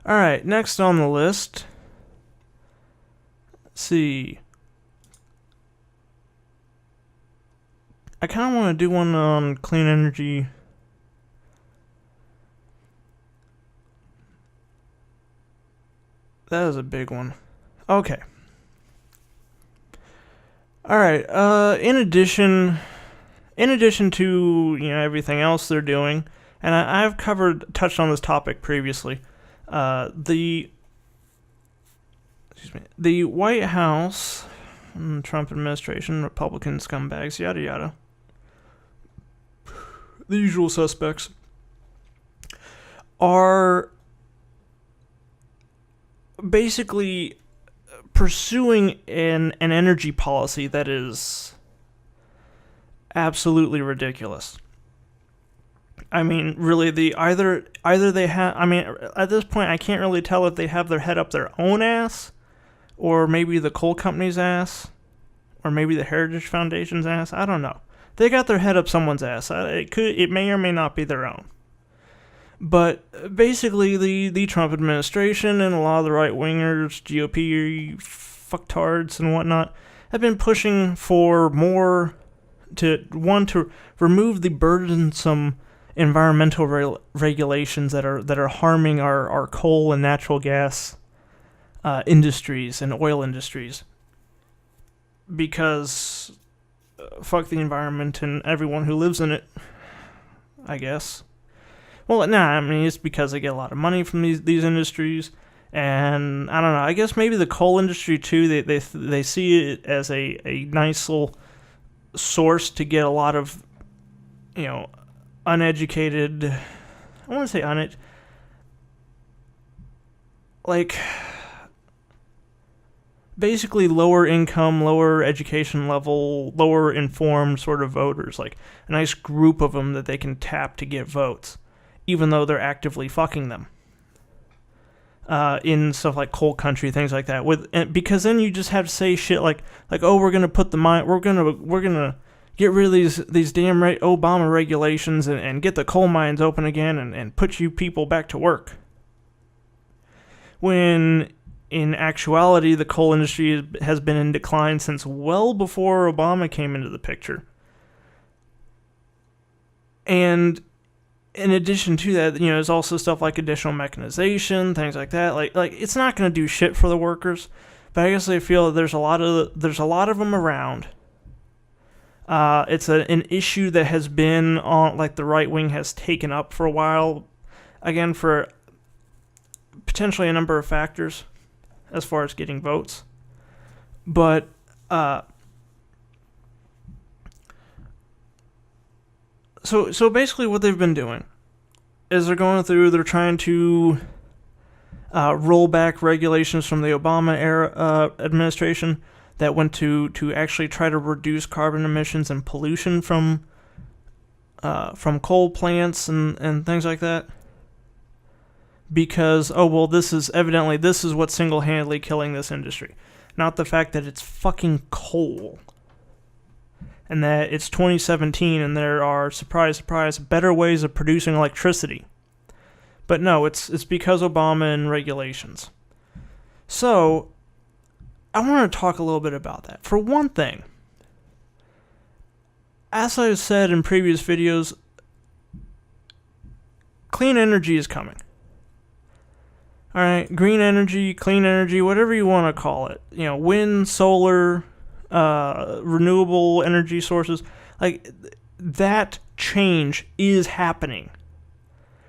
Alright, next on the list. Let's see. I kind of want to do one on clean energy. That is a big one. Okay. Alright, in addition to, everything else they're doing, and I've touched on this topic previously, the White House, Trump administration, Republican scumbags, yada yada, the usual suspects, are basically pursuing an energy policy that is absolutely ridiculous. I mean, really, either they have. I mean, at this point, I can't really tell if they have their head up their own ass, or maybe the coal company's ass, or maybe the Heritage Foundation's ass. I don't know. They got their head up someone's ass. It may or may not be their own. But basically, the Trump administration and a lot of the right-wingers, GOP fucktards and whatnot, have been pushing for more to remove the burdensome environmental regulations that are harming our coal and natural gas industries and oil industries. Because fuck the environment and everyone who lives in it, I guess. Well, I mean, it's because they get a lot of money from these industries, and I don't know, I guess maybe the coal industry too, they see it as a nice little source to get a lot of, uneducated, I want to say basically lower income, lower education level, lower informed sort of voters, like a nice group of them that they can tap to get votes, even though they're actively fucking them. In stuff like coal country, things like that. Because then you just have to say shit like oh, we're gonna put we're gonna get rid of these damn Obama regulations and get the coal mines open again and put you people back to work. When in actuality, the coal industry has been in decline since well before Obama came into the picture. And in addition to that, there's also stuff like additional mechanization, things like that. Like it's not going to do shit for the workers, but I guess they feel that there's a lot of them around. It's an issue that has been on, like, the right wing has taken up for a while, again, for potentially a number of factors as far as getting votes. But So basically what they've been doing is they're trying to roll back regulations from the Obama era administration that went to actually try to reduce carbon emissions and pollution from coal plants and things like that. Because, this is what's single-handedly killing this industry. Not the fact that it's fucking coal. And that it's 2017 and there are, surprise, surprise, better ways of producing electricity. But no, it's because Obama and regulations. So, I want to talk a little bit about that. For one thing, as I've said in previous videos, clean energy is coming. Alright, green energy, clean energy, whatever you want to call it. Wind, solar, renewable energy sources, like that change is happening,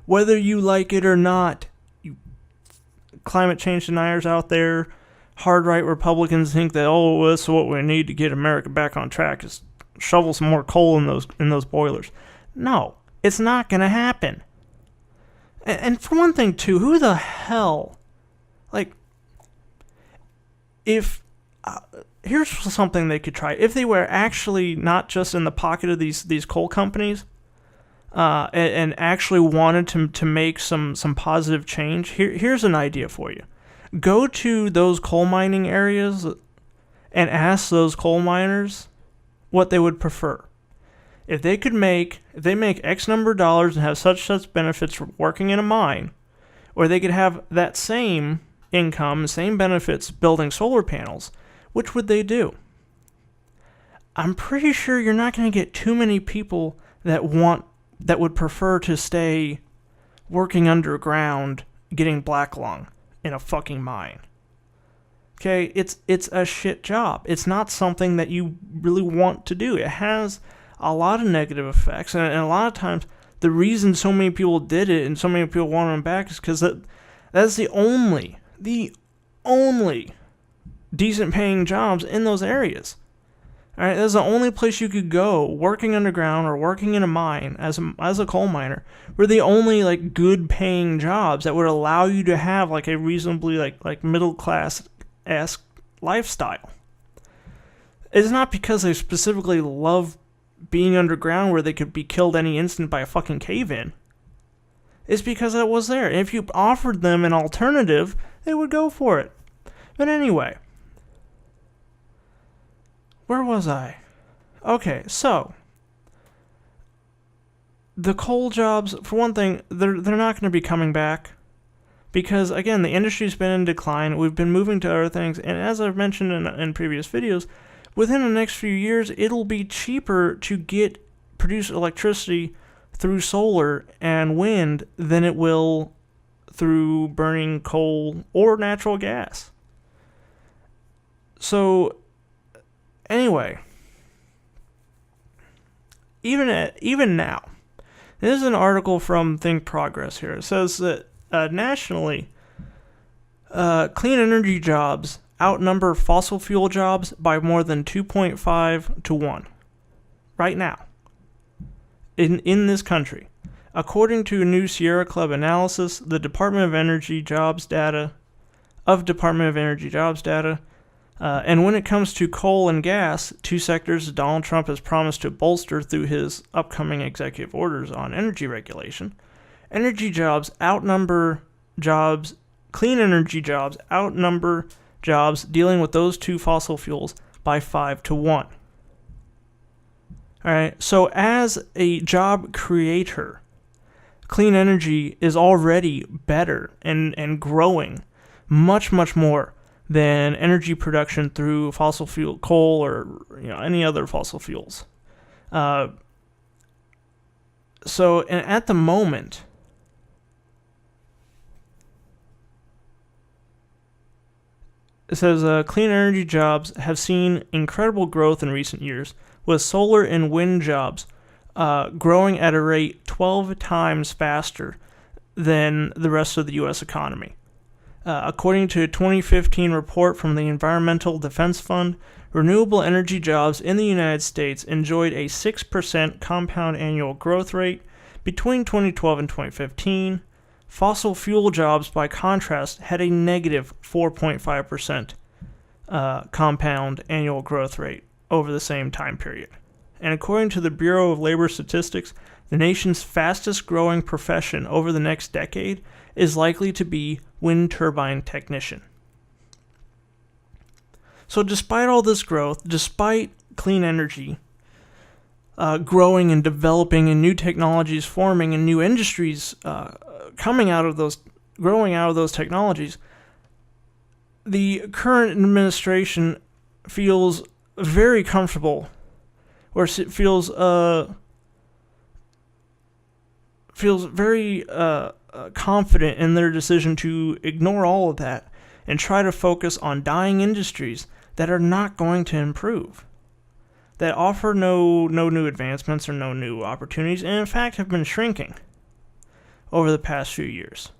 whether you like it or not. You climate change deniers out there, hard right Republicans think that that's what we need to get America back on track is shovel some more coal in those boilers. No, it's not gonna happen. And for one thing too, who the hell, if here's something they could try. If they were actually not just in the pocket of these coal companies, and actually wanted to make some positive change, here's an idea for you. Go to those coal mining areas and ask those coal miners what they would prefer. If they make X number of dollars and have such benefits from working in a mine, Or they could have that same income, same benefits building solar panels. Which would they do? I'm pretty sure you're not going to get too many people that would prefer to stay working underground getting black lung in a fucking mine. Okay, it's a shit job. It's not something that you really want to do. It has a lot of negative effects, and a lot of times the reason so many people did it and so many people want them back is because that's the only decent paying jobs in those areas. All right, that's the only place you could go working underground or working in a mine as a coal miner were the only like good paying jobs that would allow you to have like a reasonably like middle class-esque lifestyle. It's not because they specifically love being underground where they could be killed any instant by a fucking cave-in. It's because it was there. And if you offered them an alternative, they would go for it. But anyway, where was I? Okay, so the coal jobs, for one thing, they're not going to be coming back because, again, the industry's been in decline. We've been moving to other things, and as I've mentioned in previous videos, within the next few years, it'll be cheaper to produce electricity through solar and wind than it will through burning coal or natural gas. So, anyway, even now, this is an article from Think Progress here. It says that nationally, clean energy jobs outnumber fossil fuel jobs by more than 2.5 to 1 right now in this country. According to a new Sierra Club analysis, the Department of Energy jobs data, and when it comes to coal and gas, two sectors Donald Trump has promised to bolster through his upcoming executive orders on energy regulation, energy jobs outnumber jobs, clean energy jobs outnumber jobs dealing with those two fossil fuels by 5 to 1. All right, so as a job creator, clean energy is already better and growing much, much more than energy production through fossil fuel, coal, or any other fossil fuels. So, and at the moment, it says clean energy jobs have seen incredible growth in recent years, with solar and wind jobs growing at a rate 12 times faster than the rest of the U.S. economy. According to a 2015 report from the Environmental Defense Fund, renewable energy jobs in the United States enjoyed a 6% compound annual growth rate between 2012 and 2015. Fossil fuel jobs, by contrast, had a negative 4.5% compound annual growth rate over the same time period. And according to the Bureau of Labor Statistics, the nation's fastest growing profession over the next decade is likely to be wind turbine technician. So despite all this growth, despite clean energy growing and developing and new technologies forming and new industries growing out of those technologies, the current administration feels very comfortable, or feels very confident in their decision to ignore all of that and try to focus on dying industries that are not going to improve, that offer no new advancements or no new opportunities, and in fact have been shrinking over the past few years.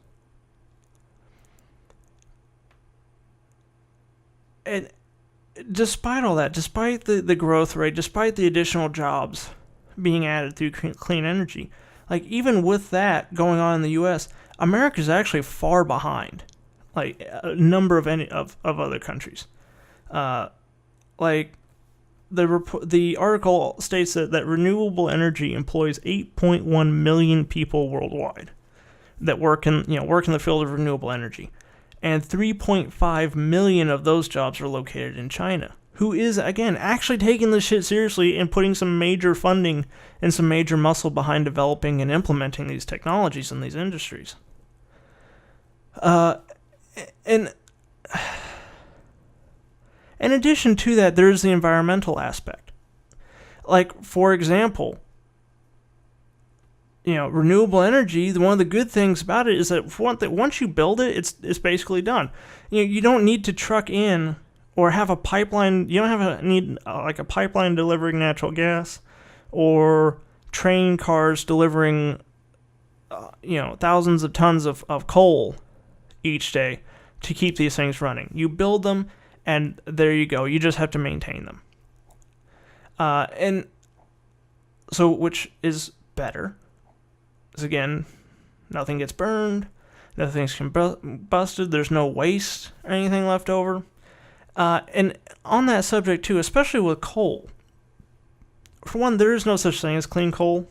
And despite all that, despite the growth rate, despite the additional jobs being added through clean energy, like even with that going on in the U.S., America is actually far behind, like a number of other countries. Like the article states that renewable energy employs 8.1 million people worldwide that work in the field of renewable energy, and 3.5 million of those jobs are located in China, who is, again, actually taking this shit seriously and putting some major funding and some major muscle behind developing and implementing these technologies in these industries. And in addition to that, there's the environmental aspect. Like, for example, renewable energy, one of the good things about it is that once you build it, it's basically done. You don't need to truck in or have a pipeline. You don't need a pipeline delivering natural gas or train cars delivering thousands of tons of coal each day to keep these things running. You build them, and there you go. You just have to maintain them. And so, which is better? Because again, nothing gets burned, nothing's combusted, there's no waste or anything left over. And on that subject too, especially with coal, for one, there is no such thing as clean coal.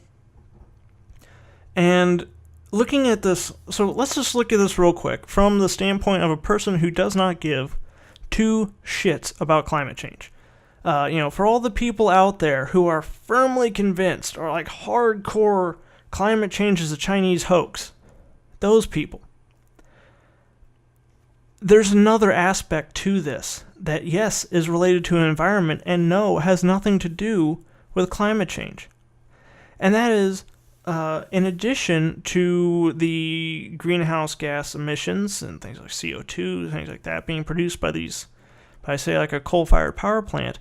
And looking at this, so let's just look at this real quick from the standpoint of a person who does not give two shits about climate change. For all the people out there who are firmly convinced or like hardcore climate change is a Chinese hoax, those people, there's another aspect to this that, yes, is related to an environment and no, has nothing to do with climate change. And that is, in addition to the greenhouse gas emissions and things like CO2, things like that being produced by say like a coal-fired power plant,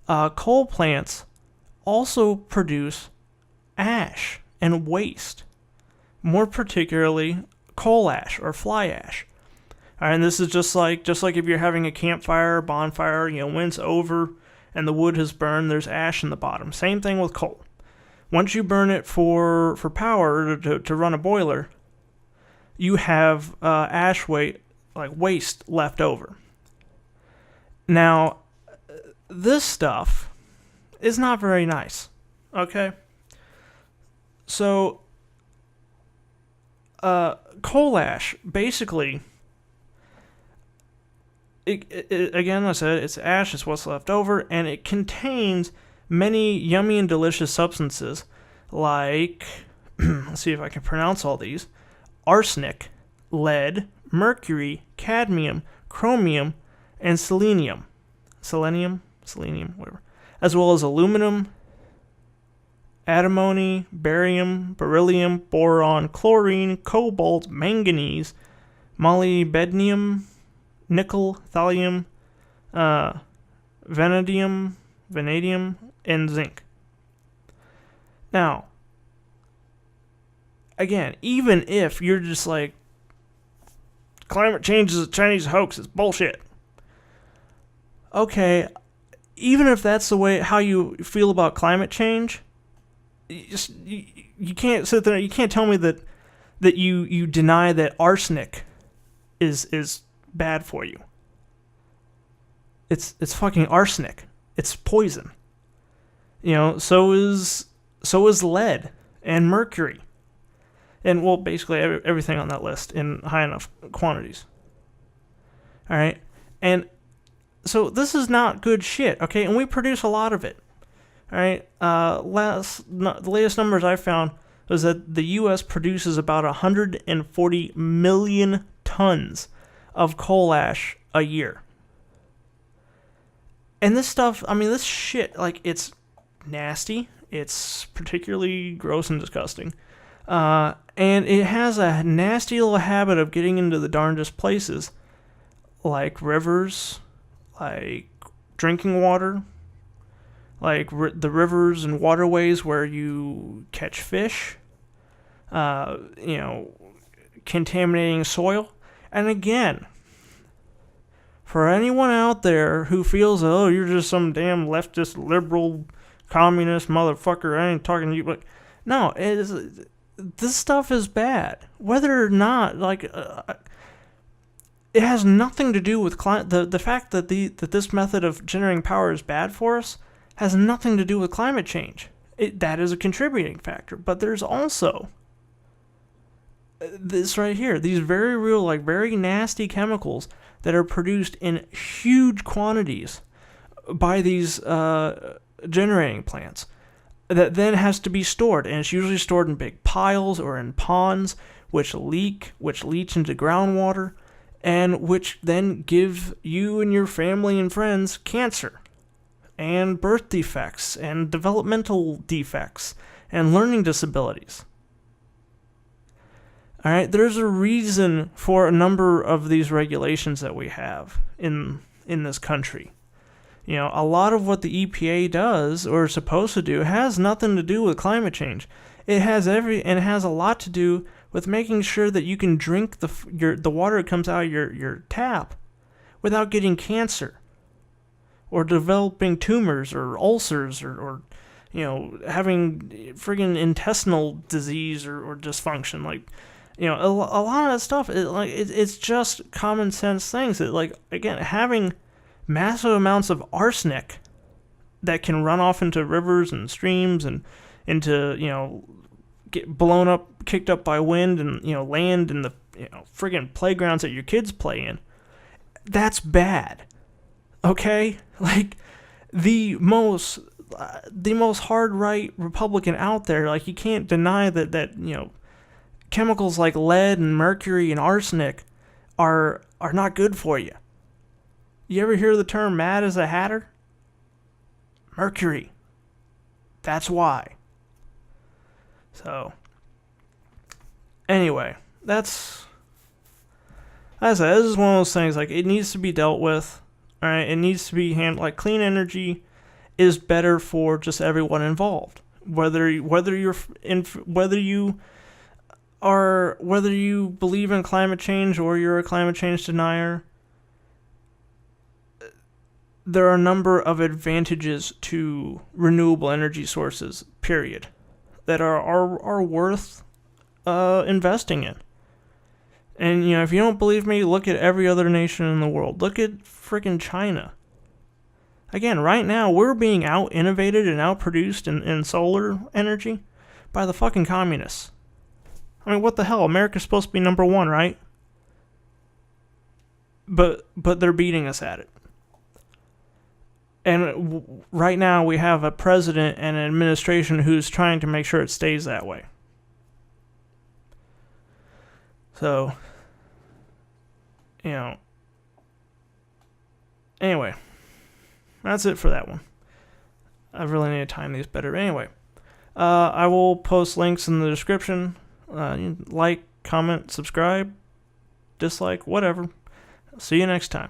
coal plants also produce ash and waste, more particularly coal ash or fly ash. All right, and this is just like if you're having a campfire, bonfire, when it's over and the wood has burned, there's ash in the bottom. Same thing with coal. Once you burn it for power to run a boiler, you have ash waste left over. Now, this stuff is not very nice. Okay. So, coal ash, basically, again, I said, it's ash, it's what's left over, and it contains many yummy and delicious substances like, let's see if I can pronounce all these, arsenic, lead, mercury, cadmium, chromium, and selenium, whatever, as well as aluminum, antimony, barium, beryllium, boron, chlorine, cobalt, manganese, molybdenum, nickel, thallium, vanadium, and zinc. Now, again, even if you're just like, climate change is a Chinese hoax, it's bullshit. Okay, even if that's the way how you feel about climate change, you can't sit there. You can't tell me that you deny that arsenic is bad for you. It's fucking arsenic. It's poison. So is lead and mercury, and well, basically everything on that list in high enough quantities. All right, and so this is not good shit. Okay, and we produce a lot of it. All right. The latest numbers I found was that the U.S. produces about 140 million tons of coal ash a year. And this stuff, this shit, it's nasty. It's particularly gross and disgusting. And it has a nasty little habit of getting into the darndest places, like rivers, like drinking water, like the rivers and waterways where you catch fish, contaminating soil. And again, for anyone out there who feels, oh, you're just some damn leftist, liberal, communist motherfucker, I ain't talking to you, but no, this stuff is bad. Whether or not, it has nothing to do with the fact that that this method of generating power is bad for us has nothing to do with climate change. That is a contributing factor, but there's also this right here, these very real, very nasty chemicals that are produced in huge quantities by these generating plants that then has to be stored, and it's usually stored in big piles or in ponds which leach into groundwater, and which then give you and your family and friends cancer, and birth defects, and developmental defects, and learning disabilities. All right, there's a reason for a number of these regulations that we have in this country. You know, a lot of what the EPA does or is supposed to do has nothing to do with climate change. It has a lot to do with making sure that you can drink the water that comes out of your tap without getting cancer or developing tumors or ulcers or having friggin' intestinal disease or dysfunction. Like, a lot of that stuff, it's just common sense things. Again, having massive amounts of arsenic that can run off into rivers and streams and into, get blown up, kicked up by wind and, land in the, friggin' playgrounds that your kids play in. That's bad. Okay? Like, the most hard right Republican out there, like, you can't deny that chemicals like lead and mercury and arsenic are not good for you. You ever hear the term mad as a hatter? Mercury. That's why. So, anyway, this is one of those things, like, it needs to be dealt with, alright? It needs to be handled. Like, clean energy is better for just everyone involved. Whether you believe in climate change or you're a climate change denier, there are a number of advantages to renewable energy sources, period, that are worth investing in. And, if you don't believe me, look at every other nation in the world. Look at freaking China. Again, right now, we're being out-innovated and out-produced in solar energy by the fucking communists. I mean, what the hell? America's supposed to be number one, right? But they're beating us at it. And right now we have a president and an administration who's trying to make sure it stays that way. So, anyway, that's it for that one. I really need to time these better. Anyway, I will post links in the description. Like, comment, subscribe, dislike, whatever. See you next time.